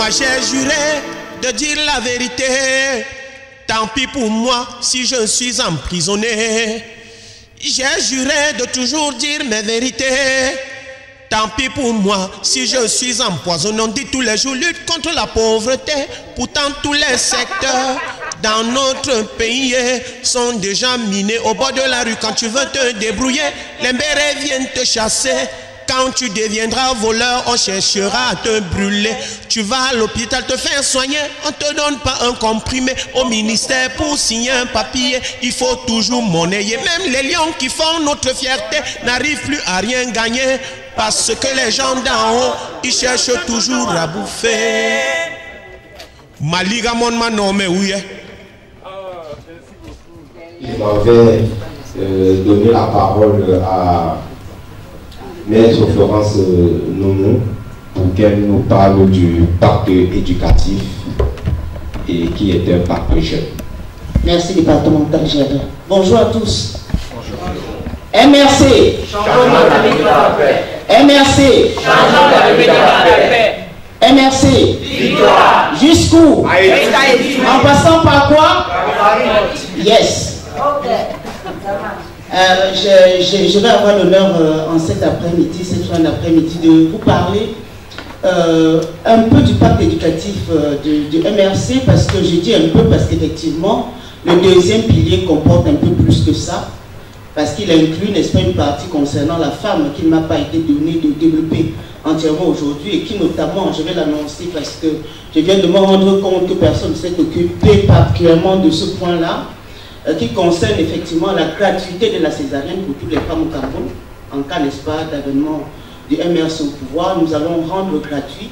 Moi j'ai juré de dire la vérité. Tant pis pour moi si je suis emprisonné. J'ai juré de toujours dire mes vérités. Tant pis pour moi si je suis empoisonné. On dit tous les jours lutte contre la pauvreté. Pourtant tous les secteurs dans notre pays sont déjà minés. Au bord de la rue, quand tu veux te débrouiller, les bérets viennent te chasser. Quand tu deviendras voleur, on cherchera à te brûler. Tu vas à l'hôpital te faire soigner, on te donne pas un comprimé. Au ministère pour signer un papier, il faut toujours monnayer. Même les lions qui font notre fierté n'arrivent plus à rien gagner. Parce que les gens d'en haut, ils cherchent toujours à bouffer. Maliga mon manome oui. Il m'avait donné la parole à Maître Florence Nono pour qu'elle nous parle du pacte éducatif et qui est un pacte jeune. Merci départemental Gérard. Bonjour à tous. Bonjour. MRC. Changement de la vie de la paix. MRC. Changement de la vie de la paix. MRC. Victoire. Jusqu'où? En passant par quoi? Yes. Ok. Je vais avoir l'honneur en cet après-midi, cette fin d'après-midi, de vous parler un peu du pacte éducatif du MRC, parce que je dis un peu parce qu'effectivement, le deuxième pilier comporte un peu plus que ça, parce qu'il inclut, n'est-ce pas, une partie concernant la femme qui ne m'a pas été donnée de développer entièrement aujourd'hui et qui notamment, je vais l'annoncer parce que je viens de me rendre compte que personne ne s'est occupé particulièrement de ce point-là, qui concerne effectivement la gratuité de la césarienne pour toutes les femmes au Cameroun. En cas, n'est-ce pas, d'avènement du MRC au pouvoir, nous allons rendre gratuit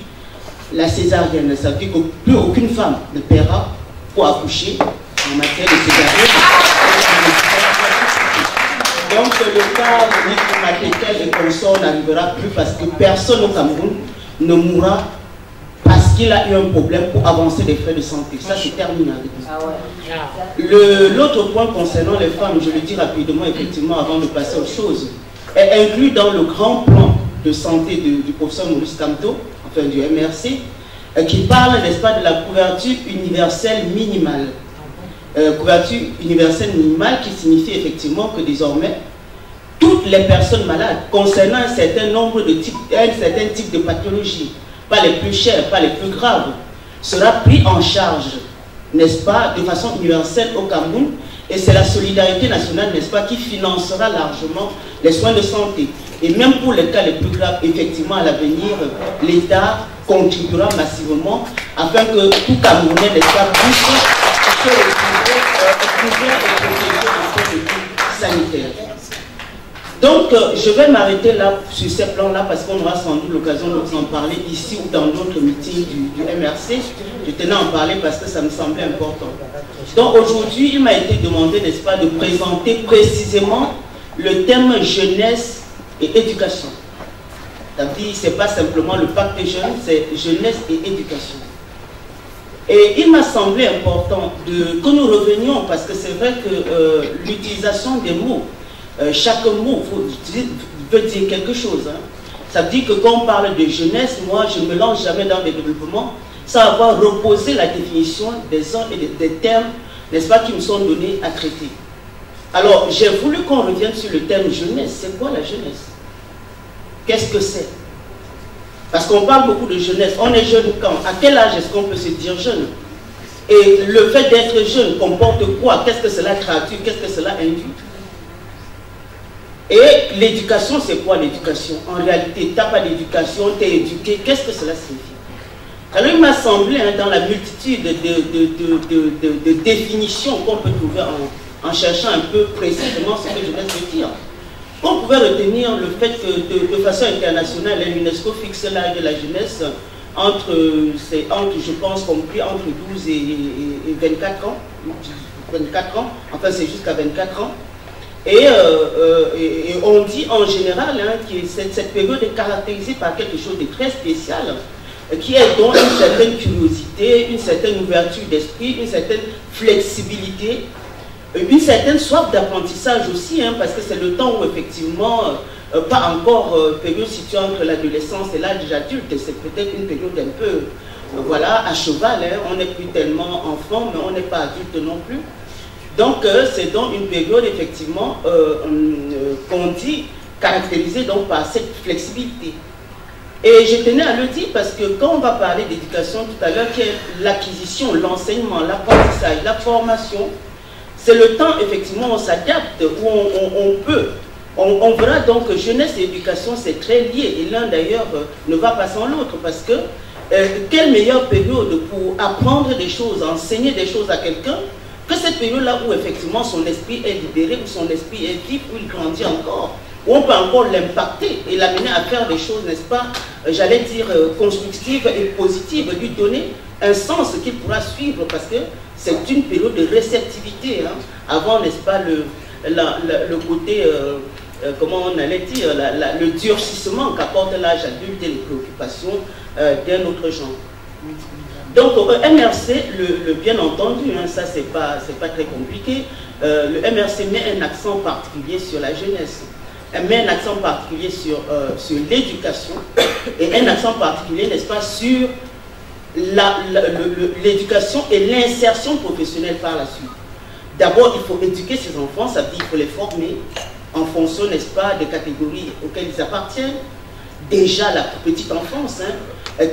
la césarienne. Ça veut dire que plus aucune femme ne paiera pour accoucher en matière de césarienne. Donc le cas matériel et consort n'arrivera plus parce que personne au Cameroun ne mourra parce qu'il a eu un problème pour avancer des frais de santé. Ça, c'est terminé. L'autre point concernant les femmes, je le dis rapidement, effectivement, avant de passer aux choses, est inclus dans le grand plan de santé du professeur Maurice Kamto, enfin du MRC, qui parle, n'est-ce pas, de la couverture universelle minimale. Couverture universelle minimale qui signifie effectivement que désormais, toutes les personnes malades concernant un certain nombre de types, un certain type de pathologies, pas les plus chères, pas les plus graves, sera pris en charge, n'est-ce pas, de façon universelle au Cameroun, et c'est la solidarité nationale, n'est-ce pas, qui financera largement les soins de santé. Et même pour les cas les plus graves, effectivement, à l'avenir, l'État contribuera massivement afin que tout Camerounais, n'est-ce pas, puisse se retrouver et protéger en point de vue sanitaire. Donc, je vais m'arrêter là, sur ces plans-là, parce qu'on aura sans doute l'occasion de vous en parler ici ou dans d'autres meetings du MRC. Je tenais à en parler parce que ça me semblait important. Donc, aujourd'hui, il m'a été demandé, n'est-ce pas, de présenter précisément le thème jeunesse et éducation. C'est-à-dire, ce n'est pas simplement le pacte des jeunes, c'est jeunesse et éducation. Et il m'a semblé important que nous revenions, parce que c'est vrai que l'utilisation des mots, chaque mot veut dire quelque chose. Hein. Ça veut dire que quand on parle de jeunesse, moi je ne me lance jamais dans le développement sans avoir reposé la définition des uns et des termes, n'est-ce pas, qui me sont donnés à traiter. Alors j'ai voulu qu'on revienne sur le terme jeunesse. C'est quoi la jeunesse? Qu'est-ce que c'est? Parce qu'on parle beaucoup de jeunesse. On est jeune quand? À quel âge est-ce qu'on peut se dire jeune? Et le fait d'être jeune comporte quoi? Qu'est-ce que cela traduit? Qu'est-ce que cela induit? Et l'éducation, c'est quoi l'éducation? En réalité, tu n'as pas d'éducation, tu es éduqué. Qu'est-ce que cela signifie? Alors il m'a semblé, hein, dans la multitude de définitions qu'on peut trouver en cherchant un peu précisément ce que je viens de dire, on pouvait retenir le fait que de façon internationale, l'UNESCO fixe l'âge de la jeunesse entre, je pense, compris entre 12 et 24 ans. 24 ans, enfin c'est jusqu'à 24 ans. Et on dit en général, hein, que cette période est caractérisée par quelque chose de très spécial, qui est donc une certaine curiosité, une certaine ouverture d'esprit, une certaine flexibilité, une certaine soif d'apprentissage aussi, hein, parce que c'est le temps où effectivement, pas encore période située entre l'adolescence et l'âge adulte, c'est peut-être une période un peu voilà, à cheval, hein, on n'est plus tellement enfant, mais on n'est pas adulte non plus. Donc, c'est donc une période, effectivement, qu'on dit, caractérisée donc par cette flexibilité. Et je tenais à le dire parce que quand on va parler d'éducation tout à l'heure, qui est l'acquisition, l'enseignement, l'apprentissage, la formation, c'est le temps, effectivement, où on s'adapte, où on verra donc que jeunesse et éducation, c'est très lié. Et l'un, d'ailleurs, ne va pas sans l'autre parce que quelle meilleure période pour apprendre des choses, enseigner des choses à quelqu'un que cette période-là où effectivement son esprit est libéré, où son esprit est vif, où il grandit encore, où on peut encore l'impacter et l'amener à faire des choses, n'est-ce pas, j'allais dire constructives et positives, lui donner un sens qu'il pourra suivre parce que c'est une période de réceptivité. Hein. Avant, n'est-ce pas, le côté, comment on allait dire, le durcissement qu'apporte l'âge adulte et les préoccupations d'un autre genre. Donc, MRC, bien entendu, hein, ça c'est pas très compliqué, le MRC met un accent particulier sur la jeunesse, elle met un accent particulier sur l'éducation et un accent particulier, n'est-ce pas, sur l'éducation et l'insertion professionnelle par la suite. D'abord, il faut éduquer ses enfants, ça veut dire qu'il faut les former en fonction, n'est-ce pas, des catégories auxquelles ils appartiennent. Déjà la petite enfance, hein,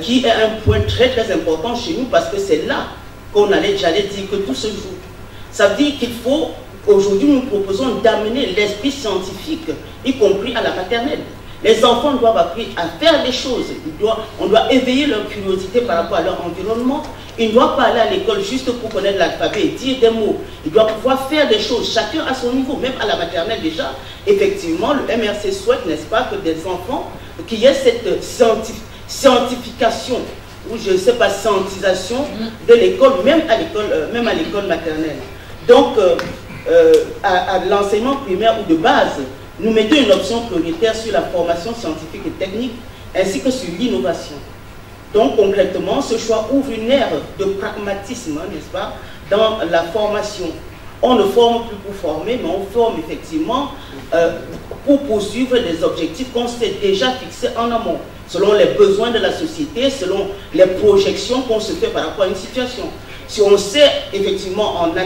qui est un point très très important chez nous parce que c'est là qu'on allait, j'allais dire, que tout se joue. Ça veut dire qu'il faut, aujourd'hui nous proposons d'amener l'esprit scientifique, y compris à la maternelle. Les enfants doivent apprendre à faire des choses, on doit éveiller leur curiosité par rapport à leur environnement. Ils ne doivent pas aller à l'école juste pour connaître l'alphabet et dire des mots. Ils doivent pouvoir faire des choses, chacun à son niveau, même à la maternelle déjà. Effectivement, le MRC souhaite, n'est-ce pas, que des enfants, qu'il y ait cette scientification, ou je ne sais pas, scientisation de l'école, même à l'école maternelle. Donc, à l'enseignement primaire ou de base, nous mettons une option prioritaire sur la formation scientifique et technique, ainsi que sur l'innovation. Donc, concrètement, ce choix ouvre une ère de pragmatisme, n'est-ce pas, dans la formation. On ne forme plus pour former, mais on forme effectivement pour poursuivre des objectifs qu'on s'est déjà fixés en amont, selon les besoins de la société, selon les projections qu'on se fait par rapport à une situation. Si on sait effectivement en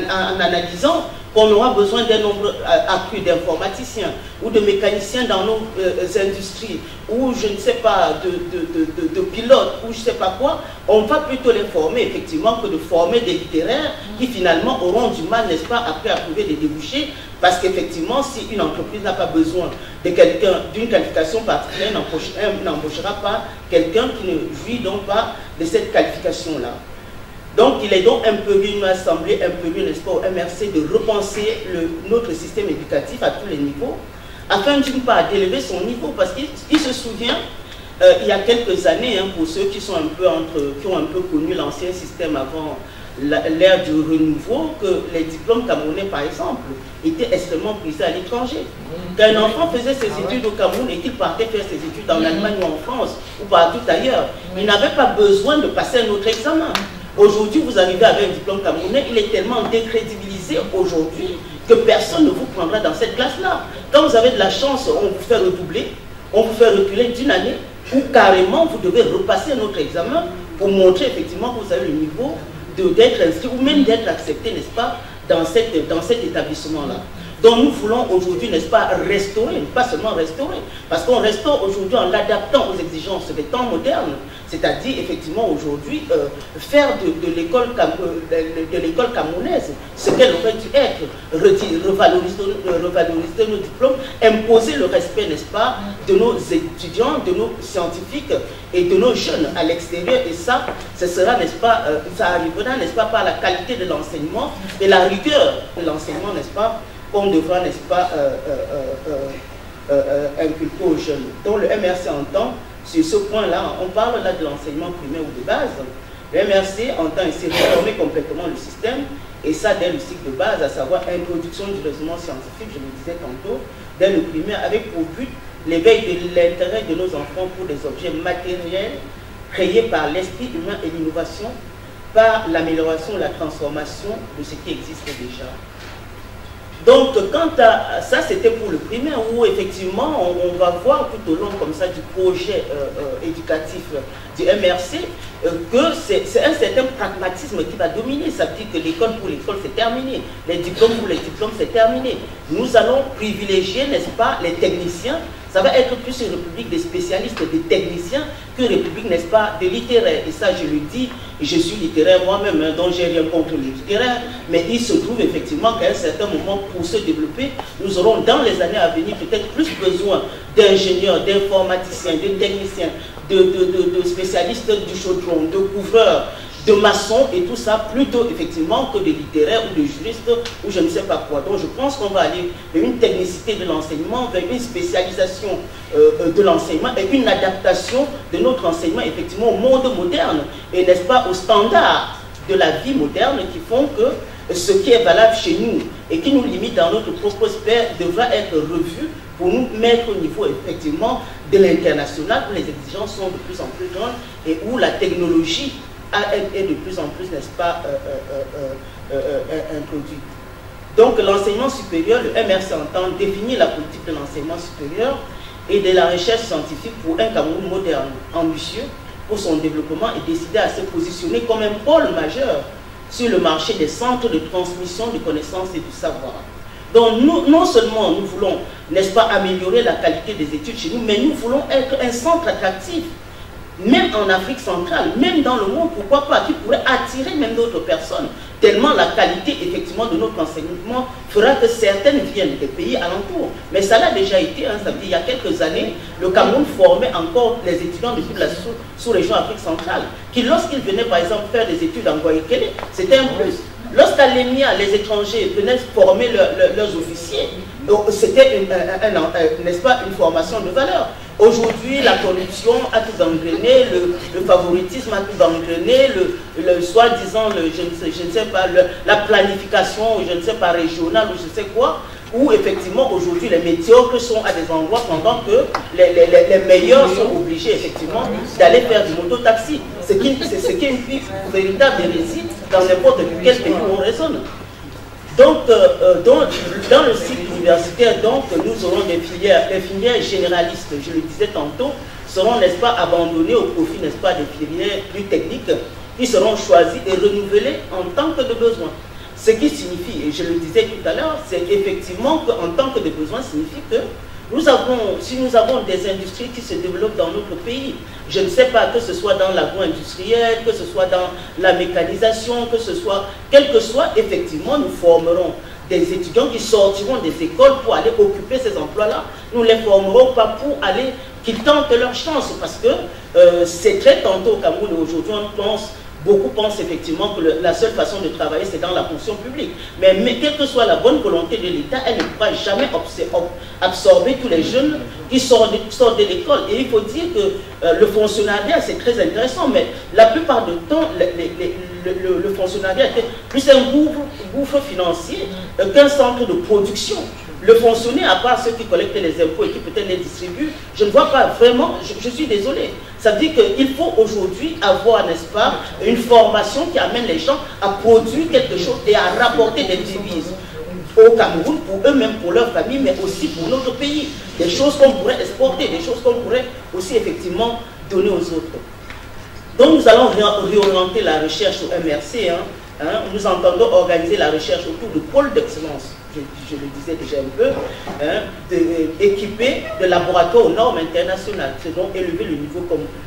analysant qu'on aura besoin d'un nombre accru d'informaticiens ou de mécaniciens dans nos industries, ou je ne sais pas, de pilotes, ou je ne sais pas quoi, on va plutôt les former effectivement que de former des littéraires qui finalement auront du mal, n'est-ce pas, après à trouver des débouchés, parce qu'effectivement, si une entreprise n'a pas besoin de quelqu'un d'une qualification particulière, n'embauchera pas quelqu'un qui ne jouit donc pas de cette qualification-là. Donc, il est donc impérieux, il m'a semblé impérieux, n'est-ce pas, au MRC de repenser notre système éducatif à tous les niveaux, afin d'une part d'élever son niveau, parce qu'il se souvient, il y a quelques années, hein, pour ceux qui sont qui ont un peu connu l'ancien système avant l'ère du renouveau, que les diplômes camerounais, par exemple, étaient extrêmement prisés à l'étranger. Quand un enfant faisait ses études au Cameroun et qu'il partait faire ses études en Allemagne ou en France, ou partout ailleurs, il n'avait pas besoin de passer un autre examen. Aujourd'hui, vous arrivez avec un diplôme camerounais, il est tellement décrédibilisé aujourd'hui que personne ne vous prendra dans cette classe-là. Quand vous avez de la chance, on vous fait redoubler, on vous fait reculer d'une année, ou carrément vous devez repasser un autre examen pour montrer effectivement que vous avez le niveau d'être inscrit ou même d'être accepté, n'est-ce pas, dans cet établissement-là. Donc nous voulons aujourd'hui, n'est-ce pas, restaurer, pas seulement restaurer, parce qu'on restaure aujourd'hui en l'adaptant aux exigences des temps modernes, c'est-à-dire effectivement aujourd'hui faire de l'école camerounaise ce qu'elle aurait dû être, revaloriser nos diplômes, imposer le respect, n'est-ce pas, de nos étudiants, de nos scientifiques et de nos jeunes à l'extérieur, et ça, ce sera, n'est-ce pas, ça arrivera, n'est-ce pas, par la qualité de l'enseignement et la rigueur de l'enseignement, n'est-ce pas, qu'on devra, n'est-ce pas, inculquer aux jeunes. Donc le MRC entend, sur ce point-là, on parle là de l'enseignement primaire ou de base, le MRC entend ici réformer complètement le système, et ça dès le cycle de base, à savoir introduction du raisonnement scientifique, je le disais tantôt, dès le primaire, avec pour but l'éveil de l'intérêt de nos enfants pour des objets matériels créés par l'esprit humain et l'innovation, par l'amélioration, la transformation de ce qui existe déjà. Donc, quant à ça, c'était pour le primaire, où effectivement, on va voir tout au long comme ça du projet éducatif du MRC, que c'est un certain pragmatisme qui va dominer. Ça veut dire que l'école pour l'école, c'est terminé. Les diplômes pour les diplômes, c'est terminé. Nous allons privilégier, n'est-ce pas, les techniciens. Ça va être plus une république des spécialistes, des techniciens, qu'une république, n'est-ce pas, des littéraires. Et ça, je le dis, je suis littéraire moi-même, hein, donc j'ai rien contre les littéraires. Mais il se trouve effectivement qu'à un certain moment, pour se développer, nous aurons dans les années à venir peut-être plus besoin d'ingénieurs, d'informaticiens, de techniciens, de spécialistes du chaudron, de couvreurs, de maçons et tout ça, plutôt effectivement que de littéraires ou de juristes ou je ne sais pas quoi. Donc je pense qu'on va aller vers une technicité de l'enseignement, vers une spécialisation de l'enseignement et une adaptation de notre enseignement effectivement au monde moderne et n'est-ce pas aux standards de la vie moderne qui font que ce qui est valable chez nous et qui nous limite dans notre propre sphère devra être revu pour nous mettre au niveau effectivement de l'international où les exigences sont de plus en plus grandes et où la technologie est de plus en plus, n'est-ce pas, introduite. Donc l'enseignement supérieur, le MRC entend définir la politique de l'enseignement supérieur et de la recherche scientifique pour un Cameroun moderne, ambitieux pour son développement et décider à se positionner comme un pôle majeur sur le marché des centres de transmission de connaissances et du savoir. Donc nous, non seulement nous voulons, n'est-ce pas, améliorer la qualité des études chez nous, mais nous voulons être un centre attractif, même en Afrique centrale, même dans le monde, pourquoi pas, qui pourrait attirer même d'autres personnes, tellement la qualité effectivement de notre enseignement fera que certaines viennent des pays alentours. Mais ça l'a déjà été, hein, ça veut dire, il y a quelques années, le Cameroun formait encore les étudiants de toute la sous-région Afrique centrale, qui lorsqu'ils venaient par exemple faire des études en Guayaquil, c'était un plus. Lorsqu'à l'EMIA, les étrangers venaient former leurs officiers, c'était n'est-ce pas, une formation de valeur. Aujourd'hui, la corruption a tout gangréné, le favoritisme a tout gangréné, le soi-disant, je ne sais pas, la planification, je ne sais pas, régionale ou je sais quoi, où effectivement aujourd'hui les médiocres sont à des endroits pendant que les meilleurs sont obligés effectivement d'aller faire du mototaxi. C'est ce qui est une véritable hérésie dans n'importe quel pays où on raisonne. Donc, dans le cycle universitaire, donc, nous aurons des filières généralistes, je le disais tantôt, seront, n'est-ce pas, abandonnées au profit, n'est-ce pas, des filières plus techniques, qui seront choisies et renouvelées en tant que de besoin. Ce qui signifie, et je le disais tout à l'heure, c'est effectivement qu'en tant que de besoin, signifie que si nous avons des industries qui se développent dans notre pays, je ne sais pas, que ce soit dans l'agro-industriel, que ce soit dans la mécanisation, quel que soit, effectivement, nous formerons des étudiants qui sortiront des écoles pour aller occuper ces emplois-là. Nous ne les formerons pas pour aller, qu'ils tentent leur chance, parce que c'est très tantôt au Cameroun, aujourd'hui beaucoup pensent effectivement que la seule façon de travailler, c'est dans la fonction publique. Mais quelle que soit la bonne volonté de l'État, elle ne pourra jamais absorber tous les jeunes qui sortent de l'école. Et il faut dire que le fonctionnariat, c'est très intéressant, mais la plupart du temps, le fonctionnariat est plus un gouffre financier qu'un centre de production. Le fonctionnaire, à part ceux qui collectent les impôts et qui peut-être les distribuent, je ne vois pas vraiment, je suis désolé. Ça veut dire qu'il faut aujourd'hui avoir, n'est-ce pas, une formation qui amène les gens à produire quelque chose et à rapporter des devises au Cameroun, pour eux-mêmes, pour leur famille, mais aussi pour notre pays. Des choses qu'on pourrait exporter, des choses qu'on pourrait aussi effectivement donner aux autres. Donc nous allons réorienter la recherche au MRC. Nous entendons organiser la recherche autour de pôles d'excellence. Je le disais déjà un peu, équipés de laboratoires aux normes internationales. C'est donc élever le niveau,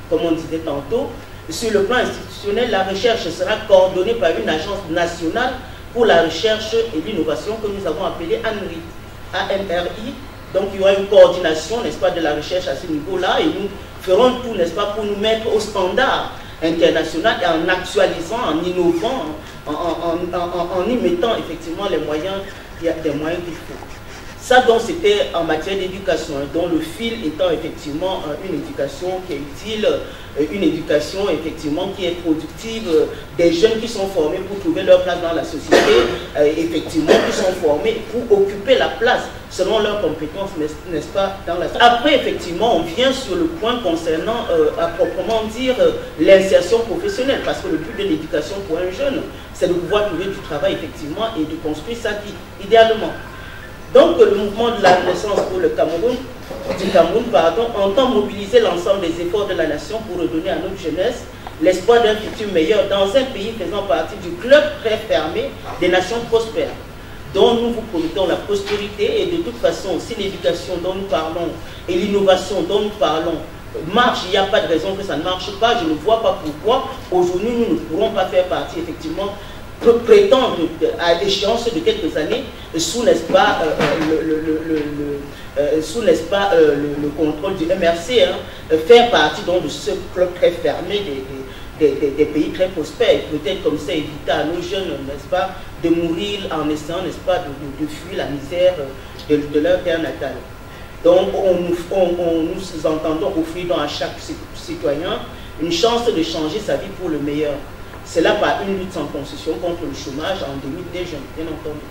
comme on disait tantôt. Sur le plan institutionnel, la recherche sera coordonnée par une agence nationale pour la recherche et l'innovation que nous avons appelée ANRI. Donc il y aura une coordination, n'est-ce pas, de la recherche à ce niveau-là et nous ferons tout, n'est-ce pas, pour nous mettre au standard international et en actualisant, en innovant, en y mettant effectivement les moyens. Il y a des moyens qu'il faut. Ça, donc, c'était en matière d'éducation, dont le fil étant effectivement une éducation qui est utile, une éducation effectivement qui est productive, des jeunes qui sont formés pour trouver leur place dans la société, effectivement qui sont formés pour occuper la place selon leurs compétences, n'est-ce pas, dans la société. Après, effectivement, on vient sur le point concernant, à proprement dire, l'insertion professionnelle, parce que le but de l'éducation pour un jeune, c'est de pouvoir trouver du travail, effectivement, et de construire sa vie, idéalement. Donc, le mouvement de la Renaissance pour le Cameroun, entend mobiliser l'ensemble des efforts de la nation pour redonner à notre jeunesse l'espoir d'un futur meilleur dans un pays faisant partie du club très fermé des nations prospères, dont nous vous promettons la prospérité. Et de toute façon, si l'éducation dont nous parlons et l'innovation dont nous parlons marche, il n'y a pas de raison que ça ne marche pas. Je ne vois pas pourquoi aujourd'hui nous ne pourrons pas faire partie, effectivement, prétendre à l'échéance de quelques années sous, n'est-ce pas, le contrôle du MRC, faire partie donc de ce club très fermé des pays très prospères. Peut-être comme ça éviter à nos jeunes, n'est-ce pas, de mourir en essayant, n'est-ce pas, de fuir la misère de leur terre natale. Donc nous entendons offrir donc à chaque citoyen une chance de changer sa vie pour le meilleur. C'est là par une lutte sans concession contre le chômage endémique des jeunes, bien entendu.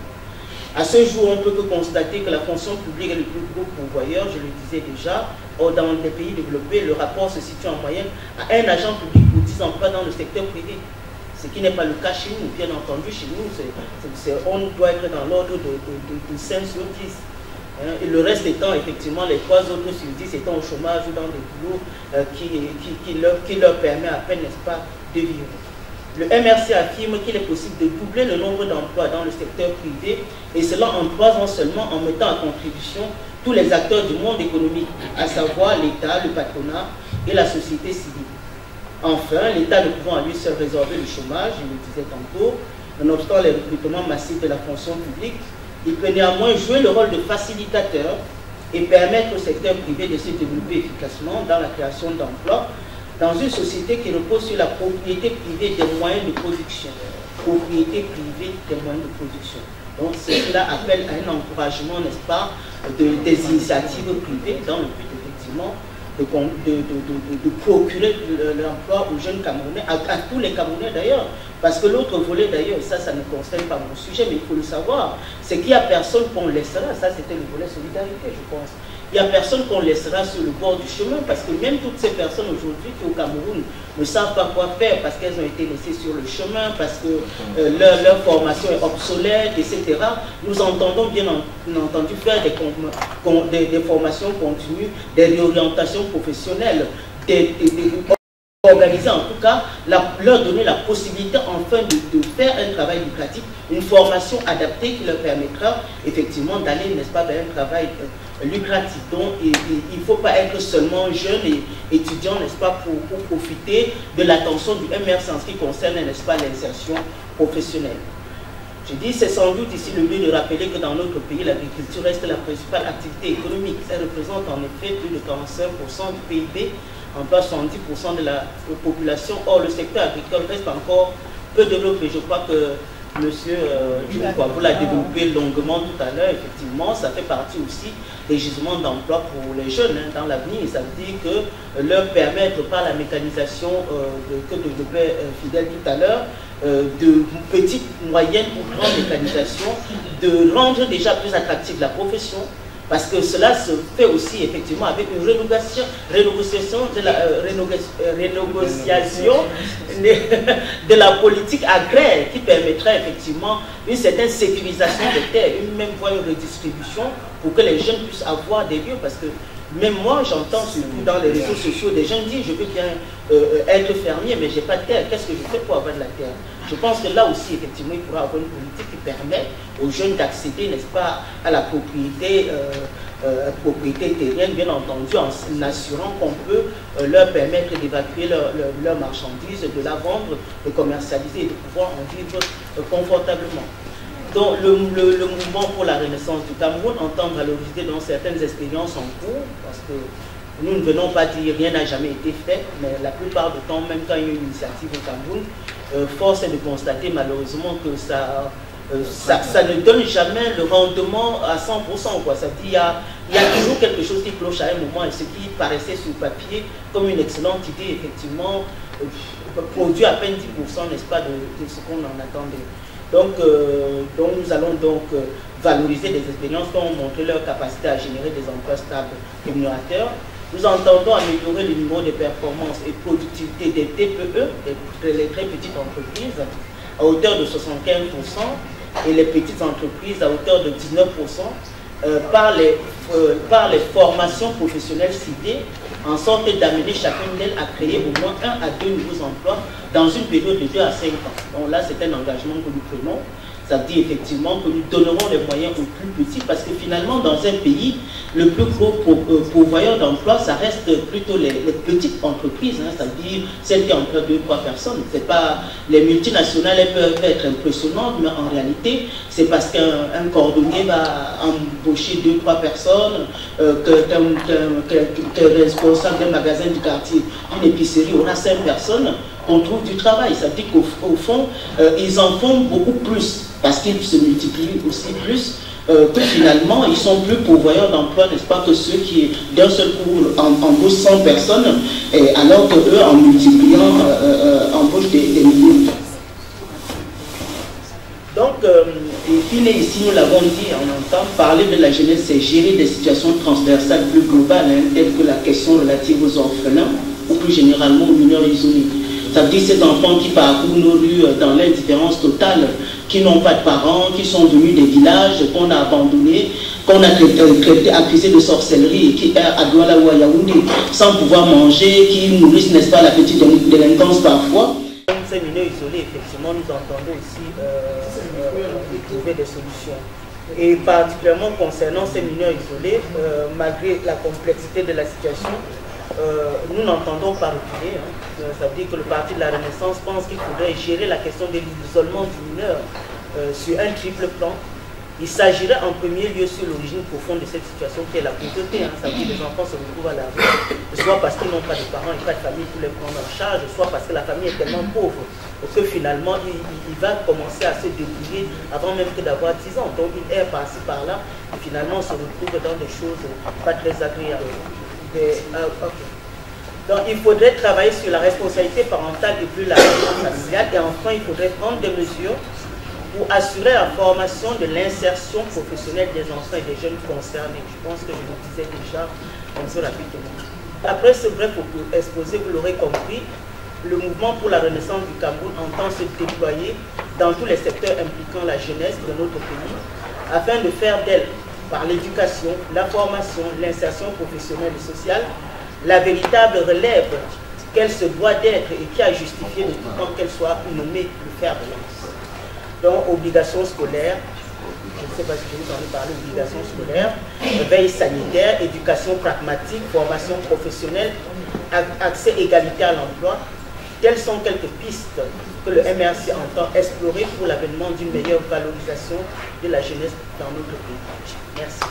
À ce jour, on ne peut que constater que la fonction publique est le plus gros pourvoyeur, je le disais déjà. Or, dans les pays développés, le rapport se situe en moyenne à un agent public pour 10 emplois dans le secteur privé. Ce qui n'est pas le cas chez nous. Bien entendu, chez nous, on doit être dans l'ordre de 5 sur 10. Et le reste étant, effectivement, les 3 autres sur 10 étant au chômage ou dans des boulots qui leur permet à peine, n'est-ce pas, de vivre. Le MRC affirme qu'il est possible de doubler le nombre d'emplois dans le secteur privé, et cela en 3 ans seulement, en mettant à contribution tous les acteurs du monde économique, à savoir l'État, le patronat et la société civile. Enfin, l'État ne pouvant à lui seul résorber le chômage, je le disais tantôt, nonobstant les recrutements massifs de la fonction publique, il peut néanmoins jouer le rôle de facilitateur et permettre au secteur privé de se développer efficacement dans la création d'emplois, dans une société qui repose sur la propriété privée des moyens de production. Propriété privée des moyens de production. Donc cela appelle à un encouragement, n'est-ce pas, des initiatives privées dans le but, effectivement, de procurer l'emploi aux jeunes Camerounais, à tous les Camerounais d'ailleurs. Parce que l'autre volet d'ailleurs, ça ne concerne pas mon sujet, mais il faut le savoir, c'est qu'il n'y a personne qu'on laissera, ça c'était le volet solidarité, je pense. Il n'y a personne qu'on laissera sur le bord du chemin, parce que même toutes ces personnes aujourd'hui qui au Cameroun ne savent pas quoi faire, parce qu'elles ont été laissées sur le chemin, parce que leur formation est obsolète, etc. Nous entendons bien entendu faire des formations continues, des réorientations professionnelles, organiser en tout cas, leur donner la possibilité enfin de faire un travail lucratif, une formation adaptée qui leur permettra effectivement d'aller, n'est-ce pas, vers un travail lucratif. Donc il ne faut pas être seulement jeune et étudiant, n'est-ce pas, pour profiter de l'attention du MRC en ce qui concerne, n'est-ce pas, l'insertion professionnelle. Je dis, c'est sans doute ici le lieu de rappeler que dans notre pays, l'agriculture reste la principale activité économique. Elle représente en effet plus de 45% du PIB, emploie 70% de la population. Or, le secteur agricole reste encore peu développé. Je crois que monsieur vous l'a développé longuement tout à l'heure. Effectivement, ça fait partie aussi des gisements d'emploi pour les jeunes dans l'avenir. Ça veut dire que leur permettre par la mécanisation que développait Fidèle tout à l'heure, de petite, moyenne ou grande mécanisation, de rendre déjà plus attractive la profession. Parce que cela se fait aussi effectivement avec une renégociation de la politique agraire qui permettrait effectivement une certaine sécurisation des terres, une même voie de redistribution pour que les jeunes puissent avoir des lieux. Parce que même moi, j'entends surtout dans les réseaux sociaux des jeunes dire je veux bien être fermier, mais je n'ai pas de terre. Qu'est-ce que je fais pour avoir de la terre? Je pense que là aussi, effectivement, il faudra avoir une politique qui permet aux jeunes d'accéder, n'est-ce pas, à la propriété terrienne, bien entendu, en assurant qu'on peut leur permettre d'évacuer leurs marchandises, de la vendre, de commercialiser et de pouvoir en vivre confortablement. Donc, le mouvement pour la renaissance du Cameroun entend valoriser dans certaines expériences en cours, parce que nous ne venons pas dire rien n'a jamais été fait, mais la plupart du temps, même quand il y a une initiative au Cameroun, force est de constater malheureusement que ça ne donne jamais le rendement à 100%. Quoi. Ça dit, il y a toujours quelque chose qui cloche à un moment, et ce qui paraissait sur papier comme une excellente idée, effectivement, produit à peine 10%, n'est-ce pas, de ce qu'on en attendait. Donc nous allons donc valoriser des expériences qui ont montré leur capacité à générer des emplois stables rémunérateurs. Nous entendons améliorer le niveau de performance et productivité des TPE, les très petites entreprises, à hauteur de 75%, et les petites entreprises à hauteur de 19%, par les formations professionnelles ciblées en sorte d'amener chacune d'elles à créer au moins 1 à 2 nouveaux emplois dans une période de 2 à 5 ans. Donc là, c'est un engagement que nous prenons. Ça veut dire effectivement que nous donnerons les moyens aux plus petits, parce que finalement, dans un pays, le plus gros pourvoyeur d'emploi, ça reste plutôt les petites entreprises, hein, ça veut dire celles qui emploient 2 ou 3 personnes. C'est pas, les multinationales, elles peuvent être impressionnantes, mais en réalité, c'est parce qu'un cordonnier va embaucher 2 ou 3 personnes, qu'un responsable d'un magasin du quartier, d'une épicerie aura 5 personnes, on trouve du travail. Ça veut dire qu'au fond, ils en font beaucoup plus, parce qu'ils se multiplient aussi plus, que finalement, ils sont plus pourvoyeurs d'emploi, n'est-ce pas, que ceux qui, d'un seul coup, embauchent 100 personnes, alors qu'eux, en multipliant, embauchent des milliers. Donc, et puis ici, nous l'avons dit, on entend parler de la jeunesse, c'est gérer des situations transversales plus globales, hein, telles que la question relative aux orphelins, ou plus généralement aux mineurs isolés. Ça veut dire ces enfants qui parcourent nos rues dans l'indifférence totale, qui n'ont pas de parents, qui sont venus des villages, qu'on a abandonnés, qu'on a accusés de sorcellerie, qui à Douala ou à Yaoundé, sans pouvoir manger, qui nourrissent, n'est-ce pas, la petite délinquance parfois. Ces mineurs isolés, effectivement, nous entendons aussi trouver des solutions. Et particulièrement concernant ces mineurs isolés, malgré la complexité de la situation, nous n'entendons pas reculer. Hein. Ça veut dire que le Parti de la Renaissance pense qu'il faudrait gérer la question de l'isolement du mineur sur un triple plan. Il s'agirait en premier lieu sur l'origine profonde de cette situation qui est la pauvreté. Hein. Ça veut dire que les enfants se retrouvent à la rue, soit parce qu'ils n'ont pas de parents et pas de famille pour les prendre en charge, soit parce que la famille est tellement pauvre que finalement il va commencer à se débrouiller avant même que d'avoir 10 ans. Donc il erre par-ci par-là et finalement on se retrouve dans des choses pas très agréables. Donc il faudrait travailler sur la responsabilité parentale et plus la responsabilité familiale, et enfin il faudrait prendre des mesures pour assurer la formation de l'insertion professionnelle des enfants et des jeunes concernés. Je pense que je le disais déjà comme ça rapidement. Après ce bref exposé, vous l'aurez compris, le mouvement pour la renaissance du Cameroun entend se déployer dans tous les secteurs impliquant la jeunesse de notre pays afin de faire d'elle, par l'éducation, la formation, l'insertion professionnelle et sociale, la véritable relève qu'elle se doit d'être et qui a justifié de tout temps qu'elle soit nommée le fer de lance. Donc, obligation scolaire, je ne sais pas si je vous en ai parlé, obligation scolaire, veille sanitaire, éducation pragmatique, formation professionnelle, accès égalité à l'emploi. Telles sont quelques pistes que le MRC entend explorer pour l'avènement d'une meilleure valorisation de la jeunesse dans notre pays. Merci.